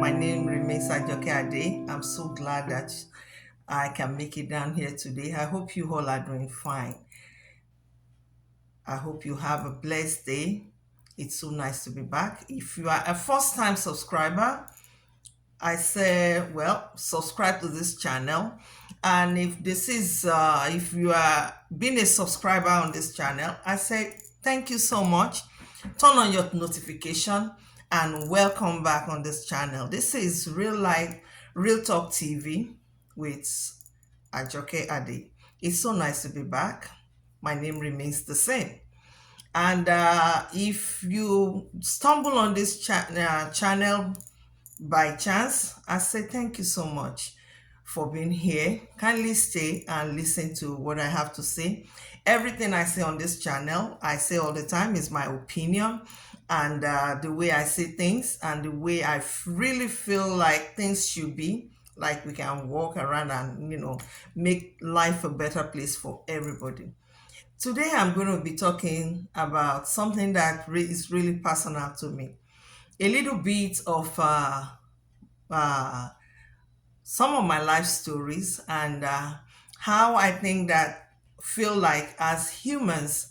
My name remains Ajoke Ade. I'm so glad that I can make it down here today. I hope you all are doing fine. I hope you have a blessed day. It's so nice to be back. If you are a first time subscriber, I say, well, subscribe to this channel. And if you are being a subscriber on this channel, I say, thank you so much. Turn on your notification and welcome back on this channel. This is Real Life, Real Talk TV with Ajoke Ade. It's so nice to be back. My name remains the same. And if you stumble on this channel by chance, I say thank you so much for being here. Kindly stay and listen to what I have to say. Everything I say on this channel, I say all the time, is my opinion and the way I say things and the way I really feel like things should be. Like we can walk around and, make life a better place for everybody. Today, I'm going to be talking about something that is really personal to me. A little bit of uh, some of my life stories and how I think that feel like as humans,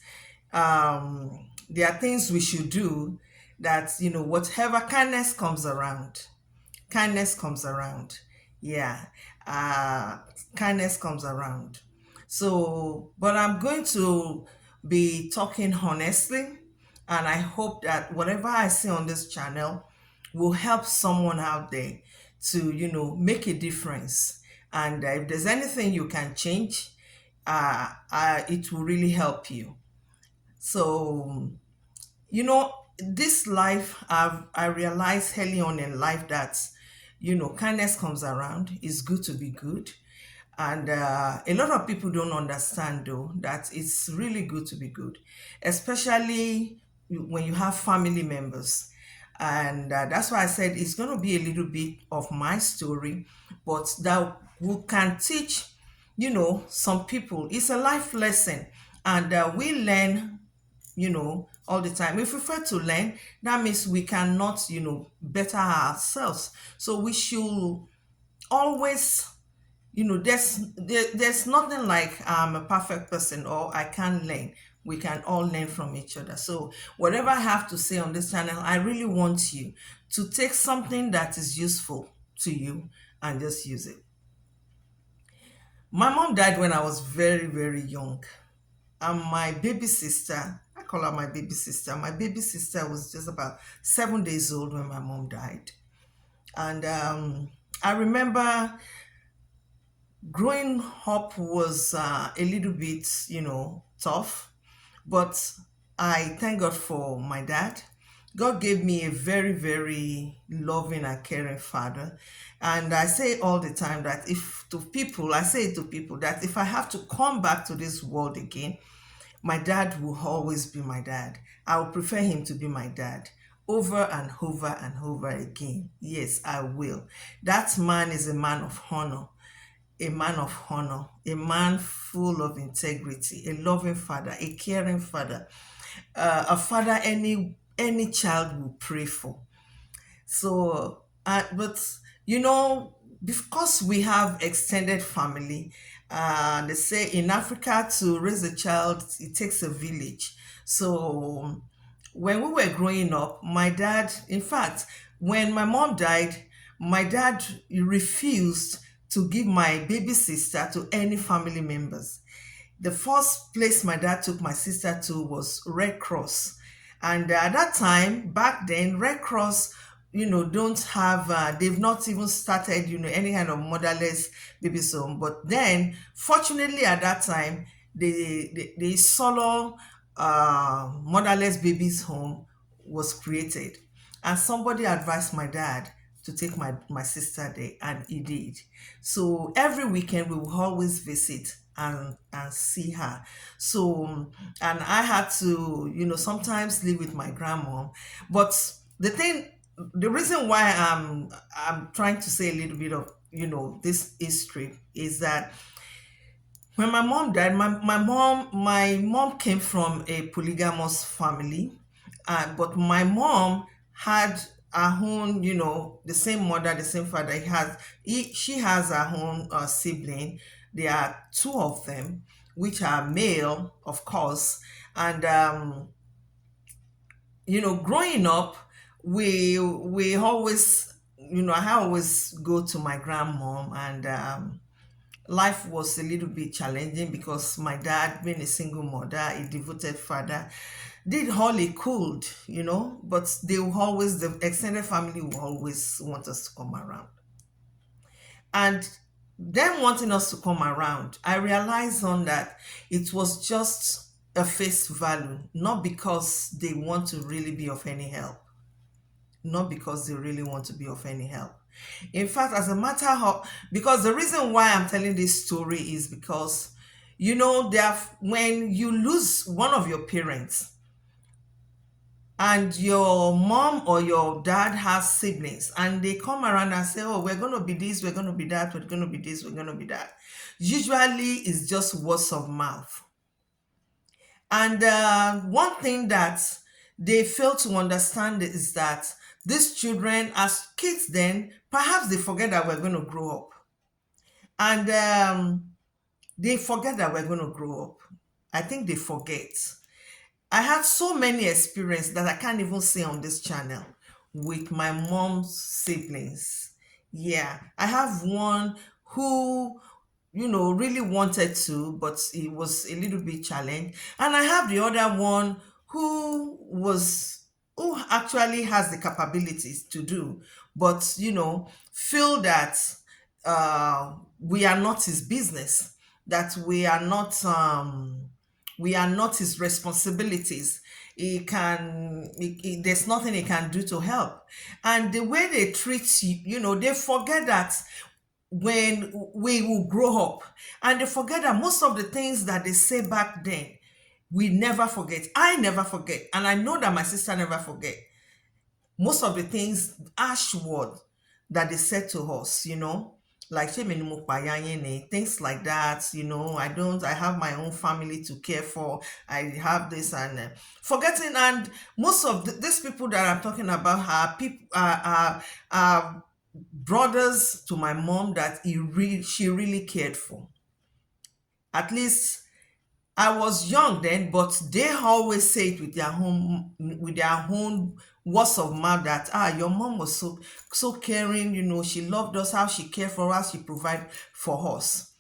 there are things we should do that, whatever kindness comes around. Yeah, kindness comes around. So, but I'm going to be talking honestly, and I hope that whatever I say on this channel will help someone out there to, make a difference. And if there's anything you can change, it will really help you. So, this life, I realized early on in life that, kindness comes around. It's good to be good. And a lot of people don't understand, though, that it's really good to be good, especially when you have family members. And that's why I said it's going to be a little bit of my story, but that we can teach, some people. It's a life lesson. And we learn, all the time. If we fail to learn, that means we cannot, better ourselves. So we should always, there's nothing like I'm a perfect person or I can't learn. We can all learn from each other. So whatever I have to say on this channel, I really want you to take something that is useful to you and just use it. My mom died when I was very, very young. And my baby sister, I call her my baby sister. My baby sister was just about 7 days old when my mom died. And I remember growing up was a little bit, tough, but I thank God for my dad. God gave me a very, very loving and caring father. And I say all the time that I say it to people that if I have to come back to this world again, my dad will always be my dad. I would prefer him to be my dad over and over and over again. Yes, I will. That man is a man of honor, a man full of integrity, a loving father, a caring father, a father any child will pray for. So, but because we have extended family, they say in Africa to raise a child, it takes a village. So, when we were growing up, my dad, in fact, when my mom died, my dad refused to give my baby sister to any family members. The first place my dad took my sister to was Red Cross. And at that time, back then, Red Cross, don't have, they've not even started, any kind of motherless babies home. But then, fortunately, at that time, the solo motherless babies home was created. And somebody advised my dad to take my sister there, and he did. So every weekend we will always visit and see her. So and I had to, sometimes live with my grandma. But the reason why I'm trying to say a little bit of, this history is that when my mom died, my mom came from a polygamous family, but my mom had her own, the same mother, the same father. She has her own sibling. There are two of them, which are male, of course. And growing up, we always, I always go to my grandmom, and life was a little bit challenging because my dad, being a single mother, a devoted father, did all he could, but the extended family will always want us to come around. And them wanting us to come around, I realized on that it was just a face value, not because they want to really be of any help, not because they really want to be of any help. In fact, as a matter of, because the reason why I'm telling this story is because, when you lose one of your parents and your mom or your dad has siblings and they come around and say, oh, we're going to be this, we're going to be that, we're going to be this, we're going to be that. Usually it's just words of mouth. And one thing that they fail to understand is that these children, as kids, then perhaps they forget that we're going to grow up. And they forget that we're going to grow up. I think they forget. I had so many experiences that I can't even say on this channel with my mom's siblings. Yeah, I have one who, really wanted to, but it was a little bit challenged. And I have the other one who actually has the capabilities to do, but feel that we are not his business, that we are not his responsibilities. There's nothing he can do to help. And the way they treat you, they forget that when we will grow up, and they forget that most of the things that they say back then, we never forget. I never forget, and I know that my sister never forget most of the things, harsh word that they said to us, like "Shey me ni mo pa ya yin ni," things like that. I have my own family to care for. I have this, and forgetting. And most of these people that I'm talking about are people, are brothers to my mom that she really cared for. At least I was young then, but they always say it with their own words of mouth that your mom was so caring, she loved us, how she cared for us, she provided for us.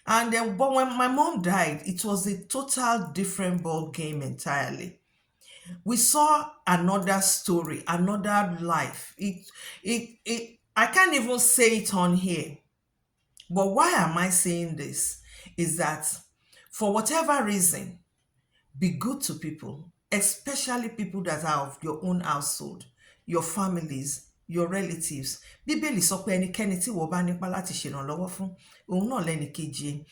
And then, but when my mom died, it was a total different ball game entirely. We saw another story, another life. It I can't even say it on here. But why am I saying this? Is that for whatever reason, be good to people, especially people that are of your own household, your families, your relatives. Bíbélì sọ pé ẹnikẹ́ni tí wọ́n bá nípa láti ṣèrànlọ́wọ́ fún, òun náà lẹ́ni kejì ẹ̀.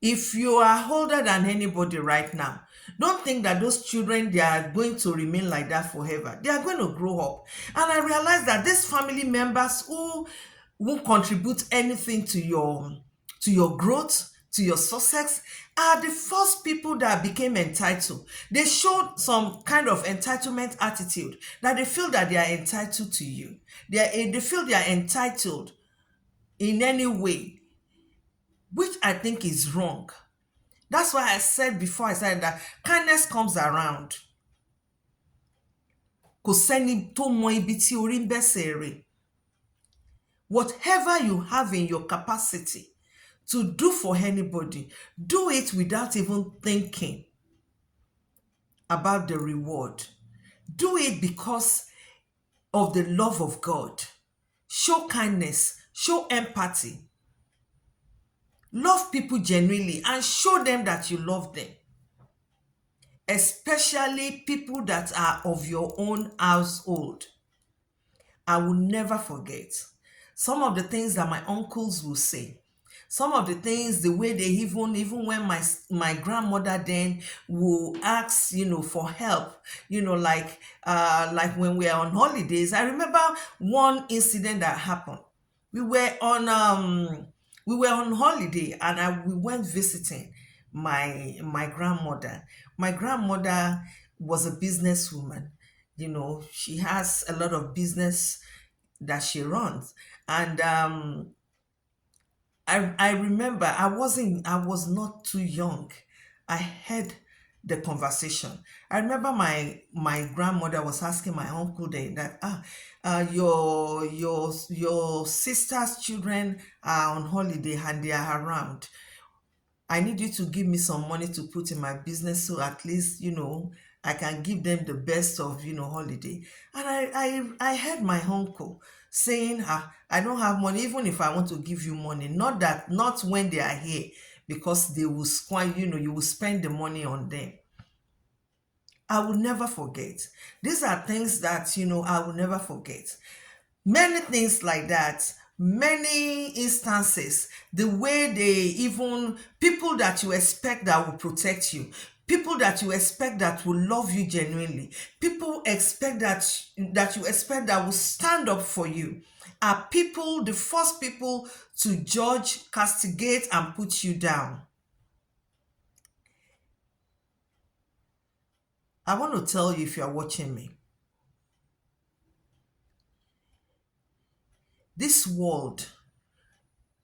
If you are older than anybody right now, don't think that those children, they are going to remain like that forever. They are going to grow up. And I realize that these family members who won't contribute anything to your growth, to your success, are the first people that became entitled. They showed some kind of entitlement attitude, that they feel that they are entitled to you. They feel they are entitled in any way, which I think is wrong. That's why I said before, I said that kindness comes around. Kò sẹ́ni tó mọ ibi tí orí ń bẹ́sẹ̀ rè. Whatever you have in your capacity to do for anybody, do it without even thinking about the reward. Do it because of the love of God. Show kindness, show empathy. Love people genuinely and show them that you love them. Especially people that are of your own household. I will never forget some of the things that my uncles will say. Some of the things, the way they even when my grandmother then will ask, for help, like when we are on holidays. I remember one incident that happened. We were on holiday, and we went visiting my grandmother. My grandmother was a businesswoman. She has a lot of business that she runs. And I remember I was not too young. I heard the conversation. I remember my grandmother was asking my uncle then that your sister's children are on holiday and they are around. I need you to give me some money to put in my business so at least, I can give them the best of, holiday. And I heard my uncle saying, I don't have money, even if I want to give you money. Not when they are here, because they will squander, you will spend the money on them. I will never forget. These are things that, I will never forget. Many things like that, many instances, the way they even, people that you expect that will protect you, people that you expect that will love you genuinely, people expect that you expect that will stand up for you, are people, the first people to judge, castigate, and put you down. I want to tell you, if you are watching me, this world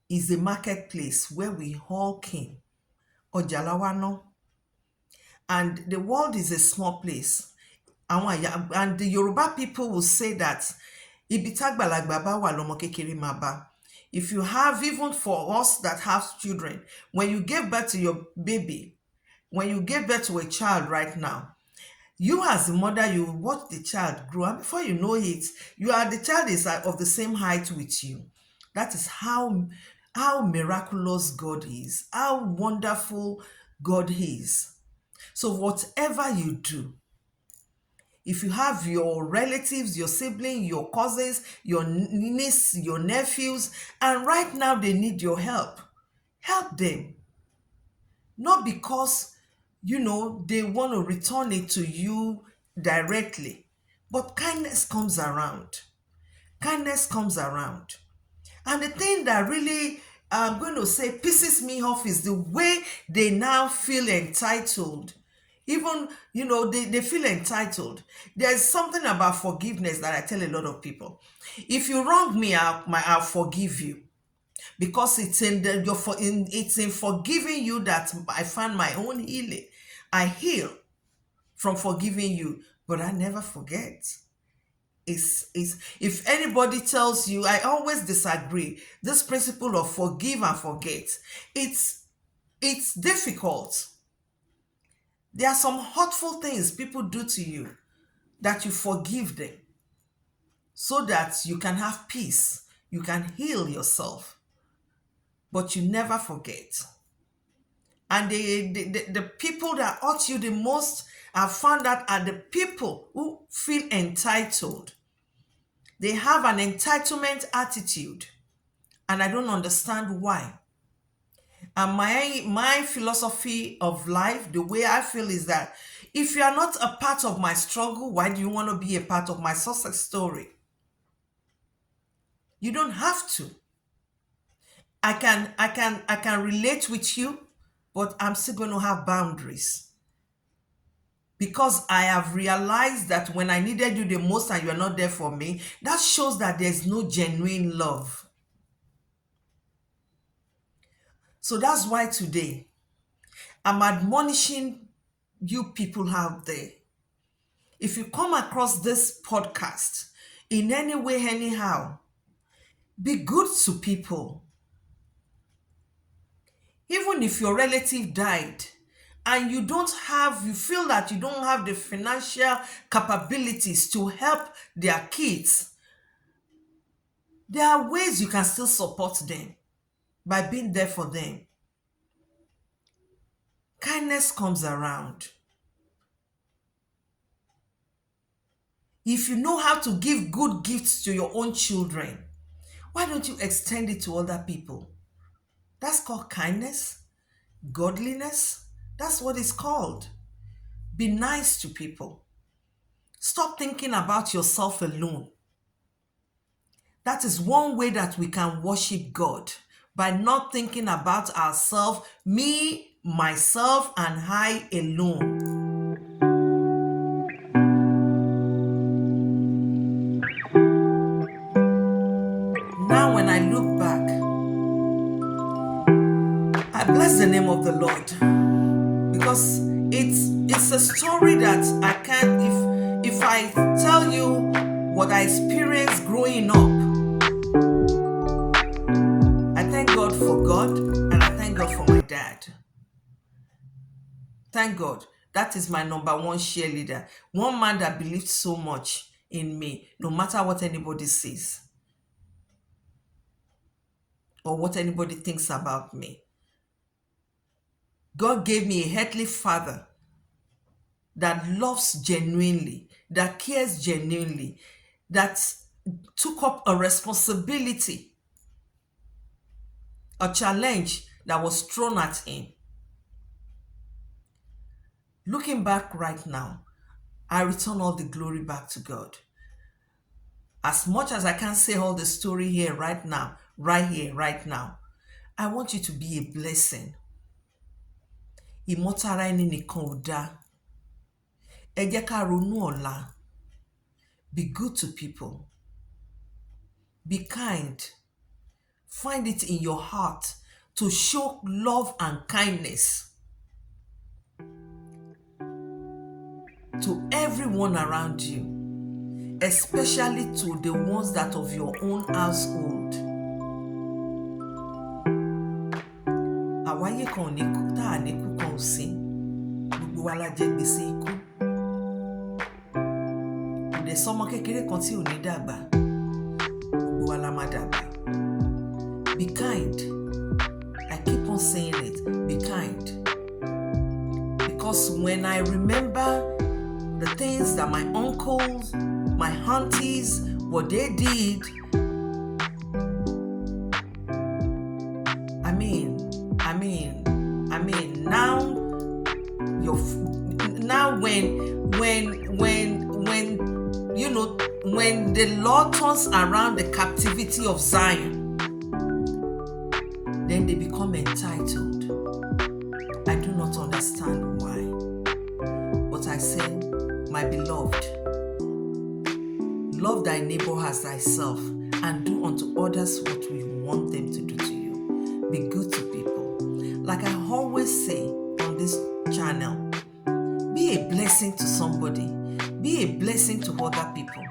is a marketplace where we all came. Ojalawano. And the world is a small place. And the Yoruba people will say that ibi tágbàlagbà bá wà lọmọ kékeré máa bá. If you have, even for us that have children, when you give birth to your baby, when you give birth to a child right now, you as a mother, you watch the child grow, and before you know it, the child is of the same height with you. That is how miraculous God is, how wonderful God is. So whatever you do, if you have your relatives, your siblings, your cousins, your niece, your nephews, and right now they need your help them. Not because, they want to return it to you directly, but kindness comes around. Kindness comes around. And the thing that really, I'm going to say, pisses me off is the way they now feel entitled. Even, they feel entitled. There's something about forgiveness that I tell a lot of people. If you wrong me, I'll forgive you. Because it's it's in forgiving you that I find my own healing. I heal from forgiving you, but I never forget. Is if anybody tells you, I always disagree. This principle of forgive and forget, it's difficult. There are some hurtful things people do to you that you forgive them so that you can have peace, you can heal yourself, but you never forget. And the people that hurt you the most, I've found that are the people who feel entitled. They have an entitlement attitude, and I don't understand why. And my philosophy of life, the way I feel, is that if you are not a part of my struggle, why do you want to be a part of my success story? You don't have to. I can relate with you, but I'm still going to have boundaries. Because I have realized that when I needed you the most and you're not there for me, that shows that there's no genuine love. So that's why today I'm admonishing you people out there. If you come across this podcast in any way, anyhow, be good to people. Even if your relative died and you feel that you don't have the financial capabilities to help their kids, there are ways you can still support them by being there for them. Kindness comes around. If you know how to give good gifts to your own children, why don't you extend it to other people? That's called kindness, godliness. That's what it's called. Be nice to people. Stop thinking about yourself alone. That is one way that we can worship God, by not thinking about ourselves, me, myself, and I alone. the Lord, because it's a story that I can't, if I tell you what I experienced growing up. I thank God for God, and I thank God for my dad. Thank God. That is my number one cheerleader. One man that believed so much in me, no matter what anybody says or what anybody thinks about me. God gave me a earthly father that loves genuinely, that cares genuinely, that took up a responsibility, a challenge that was thrown at him. Looking back right now, I return all the glory back to God. As much as I can't say all the story here right now, right here, right now, I want you to be a blessing. Ìmọ̀tara ẹni nìkan ò dáa. Ẹ jẹ́ ká ronú ọ̀la. Be good to people. Be kind. Find it in your heart to show love and kindness to everyone around you, especially to the ones that of your own household. Àwáyé kan ò ní kú, tá à ní kú kan ò sí. Gbogbo wa la jẹ gbèsè ikú. Kò dẹ̀ sọ́mọ kékeré kan tí ò ní dàgbà. Gbogbo wa la máa dàgbà. Be kind. I keep on saying it. Be kind. Because when I remember the things that my uncles, my aunties, what they did, now when the Lord turns around the captivity of Zion, then they become entitled. I do not understand why. But I say, my beloved, love thy neighbor as thyself, and do unto others what we want them to do to you. Be good to people. Like I always say on this channel, be a blessing to somebody. Be a blessing to other people.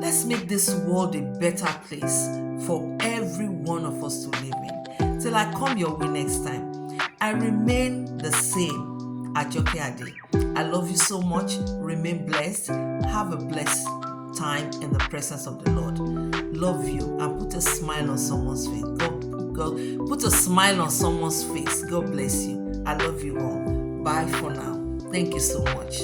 Let's make this world a better place for every one of us to live in. Till I come your way next time, I remain the same, Ajoke Ade. I love you so much. Remain blessed. Have a blessed time in the presence of the Lord. Love you, and put a smile on someone's face. God, put a smile on someone's face. God bless you. I love you all. Bye for now. Thank you so much.